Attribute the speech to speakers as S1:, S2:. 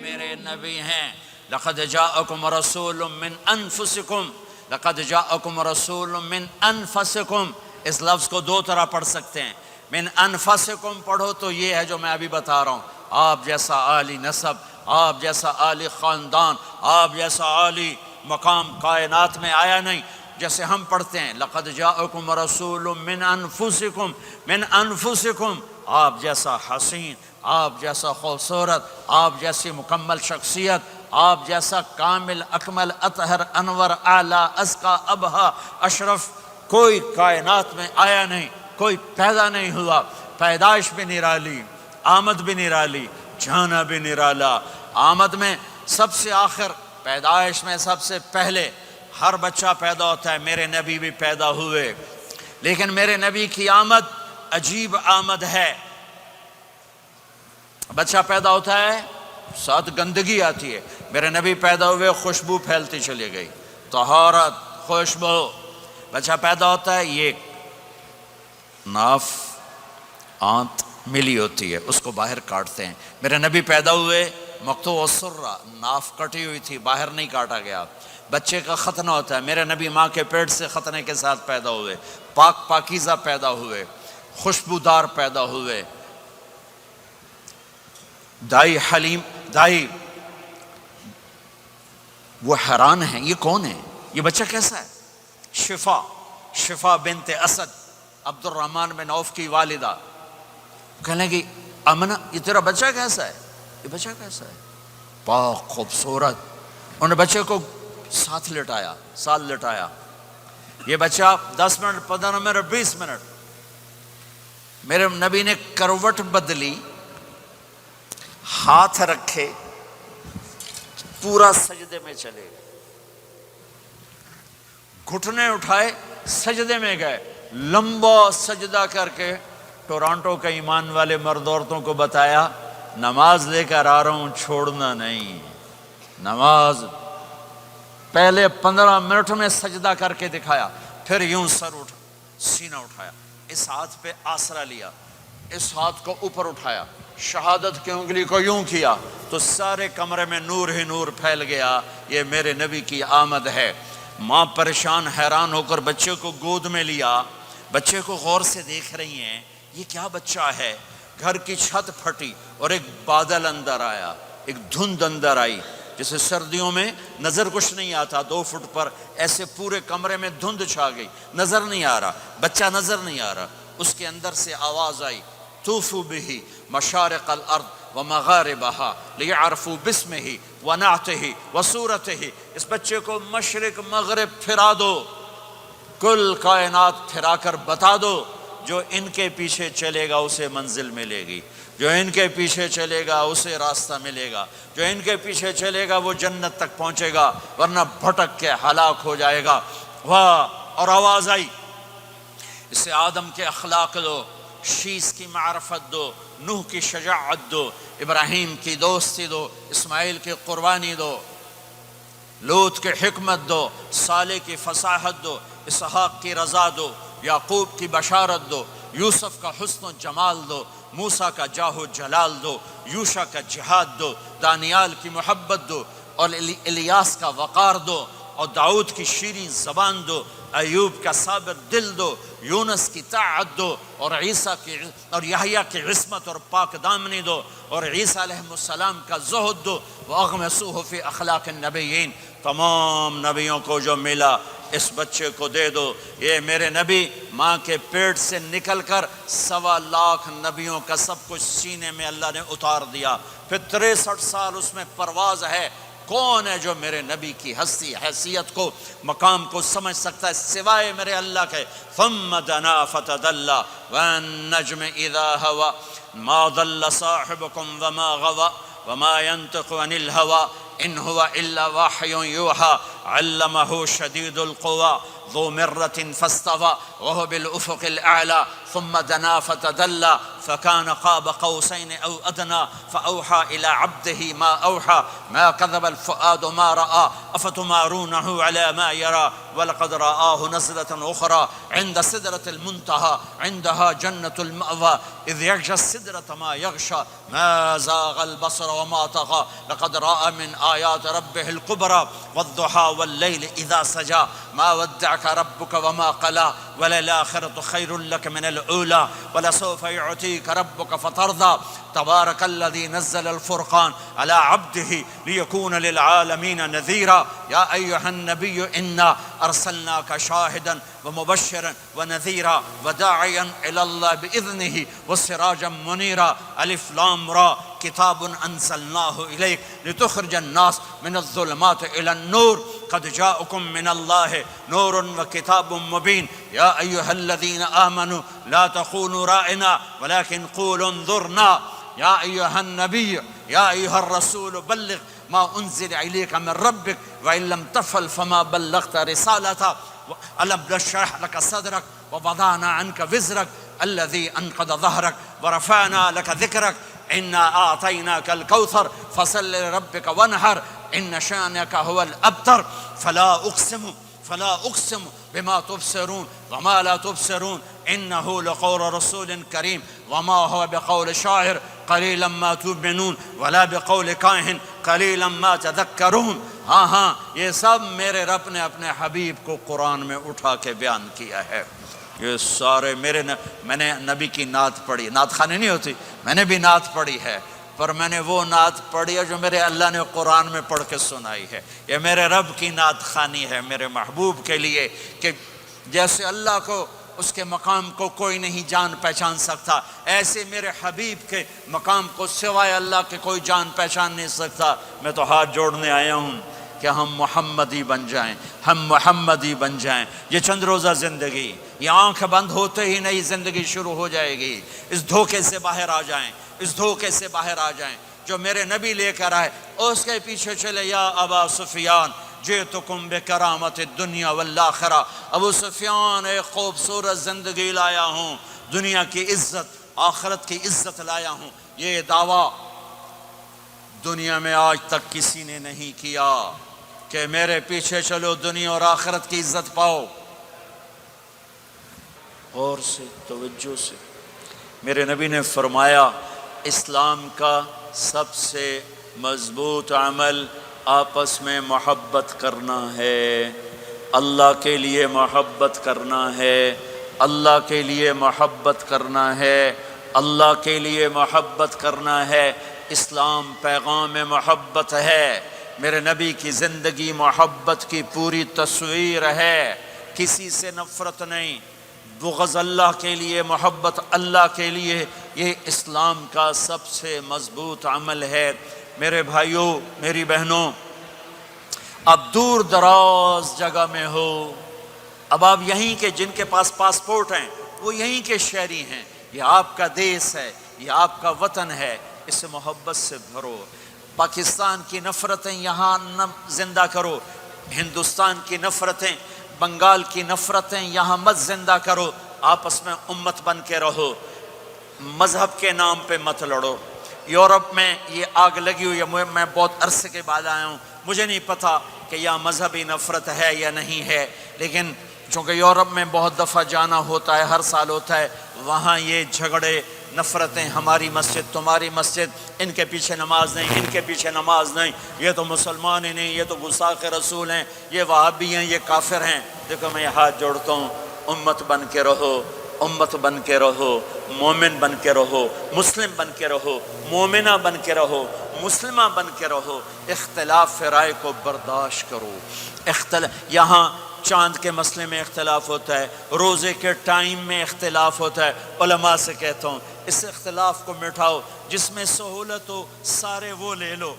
S1: میرے نبی ہیں۔ لقد جاءکم رسول من انفسکم، لقد جاءکم رسول من انفسکم، اس لفظ کو دو طرح پڑھ سکتے ہیں۔ من انفسکم پڑھو تو یہ ہے جو میں ابھی بتا رہا ہوں، آپ جیسا عالی نسب، آپ جیسا عالی خاندان، آپ جیسا عالی مقام کائنات میں آیا نہیں۔ جیسے ہم پڑھتے ہیں لقد جاءکم رسول من انفسکم، من انفسکم، آپ جیسا حسین، آپ جیسا خوبصورت، آپ جیسی مکمل شخصیت، آپ جیسا کامل اکمل اطہر انور اعلیٰ ازکیٰ ابہا اشرف کوئی کائنات میں آیا نہیں، کوئی پیدا نہیں ہوا۔ پیدائش بھی نرالی، آمد بھی نرالی، جانا بھی نرالا۔ آمد میں سب سے آخر، پیدائش میں سب سے پہلے ہر بچہ پیدا ہوتا ہے، میرے نبی بھی پیدا ہوئے، لیکن میرے نبی کی آمد عجیب آمد ہے۔ بچہ پیدا ہوتا ہے ساتھ گندگی آتی ہے، میرے نبی پیدا ہوئے خوشبو پھیلتی چلی گئی، طہارت، خوشبو۔ بچہ پیدا ہوتا ہے یہ ناف آنت ملی ہوتی ہے، اس کو باہر کاٹتے ہیں۔ میرے نبی پیدا ہوئے مقطوع السرہ، ناف کٹی ہوئی تھی، باہر نہیں کاٹا گیا۔ بچے کا ختنہ ہوتا ہے، میرے نبی ماں کے پیٹ سے ختنے کے ساتھ پیدا ہوئے، پاک پاکیزہ پیدا ہوئے، خوشبودار پیدا ہوئے۔ دائی حلیم، دائی وہ حیران ہیں، یہ کون ہے، یہ بچہ کیسا ہے؟ شفا بنت اسد، عبد الرحمن بن عوف کی والدہ، کہنے لگی امنہ یہ تیرا بچہ کیسا ہے، یہ بچہ کیسا ہے، پاک خوبصورت۔ انہوں نے بچے کو ساتھ لٹایا، یہ بچہ 10 منٹ 15 منٹ 20 منٹ، میرے نبی نے کروٹ بدلی، ہاتھ رکھے، پورا سجدے میں چلے گئے، گھٹنے اٹھائے سجدے میں گئے، لمبا سجدہ کر کے ٹورانٹو کے ایمان والے مرد عورتوں کو بتایا نماز لے کر آ رہا ہوں، چھوڑنا نہیں۔ نماز پہلے 15 منٹ میں سجدہ کر کے دکھایا، پھر یوں سینہ اٹھایا، اس ہاتھ پہ آسرا لیا، اس ہاتھ کو اوپر اٹھایا، شہادت کی انگلی کو یوں کیا تو سارے کمرے میں نور ہی نور پھیل گیا۔ یہ میرے نبی کی آمد ہے۔ ماں پریشان حیران ہو کر بچے کو گود میں لیا، بچے کو غور سے دیکھ رہی ہیں، یہ کیا بچہ ہے؟ گھر کی چھت پھٹی اور ایک بادل اندر آیا، ایک دھند اندر آئی، جیسے سردیوں میں نظر کچھ نہیں آتا 2 فٹ پر، ایسے پورے کمرے میں دھند چھا گئی، نظر نہیں آ رہا، بچہ نظر نہیں آ رہا۔ اس کے اندر سے آواز آئی طوفوا بہ مشارق الارض ومغاربہا لیعرفوا باسمہ ونعتہ وصورتہ، اس بچے کو مشرق مغرب پھرا دو، کل کائنات پھرا کر بتا دو، جو ان کے پیچھے چلے گا اسے منزل ملے گی، جو ان کے پیچھے چلے گا اسے راستہ ملے گا، جو ان کے پیچھے چلے گا وہ جنت تک پہنچے گا، ورنہ بھٹک کے ہلاک ہو جائے گا۔ واہ! اور آواز آئی اسے آدم کے اخلاق دو، شیس کی معرفت دو، نوح کی شجاعت دو، ابراہیم کی دوستی دو، اسماعیل کی قربانی دو، لوط کی حکمت دو، صالح کی فصاحت دو، اسحاق کی رضا دو، یعقوب کی بشارت دو، یوسف کا حسن و جمال دو، موسیٰ کا جاہ و جلال دو، یوشع کا جہاد دو، دانیال کی محبت دو، اور الیاس کا وقار دو، اور داؤد کی شیریں زبان دو، ایوب کا صابر دل دو، یونس کی طاعت دو، اور عیسیٰ کی اور یحییٰ کی عصمت اور پاک دامنی دو، اور عیسیٰ علیہ السلام کا زہد دو، وَأَغْمِسُوهُ فِي أَخْلَاقِ النَّبِيِّينَ، تمام نبیوں کو جو ملا اس بچے کو دے دو۔ یہ میرے نبی ماں کے پیٹ سے نکل کر 1.25 لاکھ نبیوں کا سب کچھ سینے میں اللہ نے اتار دیا، پھر 63 سال اس میں پرواز ہے۔ کون ہے جو میرے نبی کی ہستی حیثیت کو مقام کو سمجھ سکتا ہے سوائے میرے اللہ کے؟ ثم دنا فتدلى والنجم اذا هوى ما ضل صاحبكم وما غوى وما ينطق عن الهوى ان هو الا وحي يوحى علمه شدید القوى ذو مرة فاستوى وهو بالأفق الأعلى ثم دنا فتدلى فكان قاب قوسين أو أدنى فأوحى إلى عبده ما أوحى ما كذب الفؤاد ما رأى أفتمارونه على ما يرى ولقد رآه نزلة أخرى عند سدرة المنتهى عندها جنة المأوى إذ يغشى السدرة ما يغشى ما زاغ البصر وما طغى لقد رأى من آيات ربه الكبرى والضحى والليل إذا سجى ما ودعك ربك وما قلى وللآخرة خير لك من الأولى ولسوف يعطيك ربك فترضى تبارك الذي نزل الفرقان على عبده ليكون للعالمين نذيرا يا أيها النبي إنا أرسلناك شاهدا ومبشرا ونذيرا وداعيا إلى الله بإذنه وسراجا منيرا ألف لام را كتاب أنزلناه إليك لتخرج الناس من الظلمات إلى النور قد جاءكم من الله نور وكتاب مبين يا أيها الذين آمنوا لا تخونوا رائنا ولكن قولوا انظرنا يا أيها النبي يا أيها الرسول بلغ ما أنزل إليك من ربك وإن لم تفعل فما بلغت رسالته ألم نشرح لك صدرك ووضعنا عنك وزرك الذي أنقض ظهرك ورفعنا لك ذكرك إنا أعطيناك الكوثر فصل لربك وانحر إن شانك هو الأبتر فلا أقسم بما تبصرون وما لا تبصرون إنه لقول رسول كريم وما هو بقول شاعر قليلا ما تؤمنون ولا بقول کاہن قلیلا ما تذکرون. ہاں یہ سب میرے رب نے اپنے حبیب کو قرآن میں اٹھا کے بیان کیا ہے. یہ سارے میں نے نبی کی نعت پڑھی. نعت خوانی نہیں ہوتی، میں نے بھی نعت پڑھی ہے، پر میں نے وہ نعت پڑھی ہے جو میرے اللہ نے قرآن میں پڑھ کے سنائی ہے. یہ میرے رب کی نعت خوانی ہے میرے محبوب کے لیے کہ جیسے اللہ کو اس کے مقام کو کوئی نہیں جان پہچان سکتا، ایسے میرے حبیب کے مقام کو سوائے اللہ کے کوئی جان پہچان نہیں سکتا. میں تو ہاتھ جوڑنے آیا ہوں کہ ہم محمدی بن جائیں، ہم محمدی بن جائیں. یہ چند روزہ زندگی، یہ آنکھ بند ہوتے ہی نئی زندگی شروع ہو جائے گی. اس دھوکے سے باہر آ جائیں، اس دھوکے سے باہر آ جائیں جو میرے نبی لے کر آئے. اس کے پیچھے چلے. یا ابا سفیان جئتکم بکرامت الدنیا والآخرہ. ابو سفیان ایک خوبصورت زندگی لایا ہوں، دنیا کی عزت آخرت کی عزت لایا ہوں. یہ دعویٰ دنیا میں آج تک کسی نے نہیں کیا کہ میرے پیچھے چلو دنیا اور آخرت کی عزت پاؤ. غور سے توجہ سے میرے نبی نے فرمایا اسلام کا سب سے مضبوط عمل آپس میں محبت کرنا ہے. اللہ کے لیے محبت کرنا ہے، اللہ کے لیے محبت کرنا ہے، اللہ کے لیے محبت کرنا ہے. اسلام پیغام محبت ہے. میرے نبی کی زندگی محبت کی پوری تصویر ہے. کسی سے نفرت نہیں، بغض اللہ کے لیے، محبت اللہ کے لیے. یہ اسلام کا سب سے مضبوط عمل ہے. میرے بھائیوں، میری بہنوں، اب دور دراز جگہ میں ہو، اب آپ یہیں کے جن کے پاس پاسپورٹ ہیں وہ یہیں کے شہری ہیں. یہ آپ کا دیس ہے، یہ آپ کا وطن ہے. اسے محبت سے بھرو. پاکستان کی نفرتیں یہاں نہ زندہ کرو، ہندوستان کی نفرتیں، بنگال کی نفرتیں یہاں مت زندہ کرو. آپس میں امت بن کے رہو، مذہب کے نام پہ مت لڑو. یورپ میں یہ آگ لگی ہوئی ہے. میں بہت عرصے کے بعد آیا ہوں، مجھے نہیں پتا کہ یہاں مذہبی نفرت ہے یا نہیں ہے، لیکن چونکہ یورپ میں بہت دفعہ جانا ہوتا ہے، ہر سال ہوتا ہے، وہاں یہ جھگڑے نفرتیں، ہماری مسجد تمہاری مسجد، ان کے پیچھے نماز نہیں، ان کے پیچھے نماز نہیں، یہ تو مسلمان ہی نہیں، یہ تو گستاخ رسول ہیں، یہ وہابی ہیں، یہ کافر ہیں. دیکھو میں ہاتھ جوڑتا ہوں، امت بن کے رہو، امت بن کے رہو، مومن بن کے رہو، مسلم بن کے رہو، مومنہ بن کے رہو، مسلمہ بن کے رہو. اختلاف رائے کو برداشت کرو. یہاں چاند کے مسئلے میں اختلاف ہوتا ہے، روزے کے ٹائم میں اختلاف ہوتا ہے. علماء سے کہتا ہوں اس اختلاف کو مٹھاؤ. جس میں سہولت ہو سارے وہ لے لو،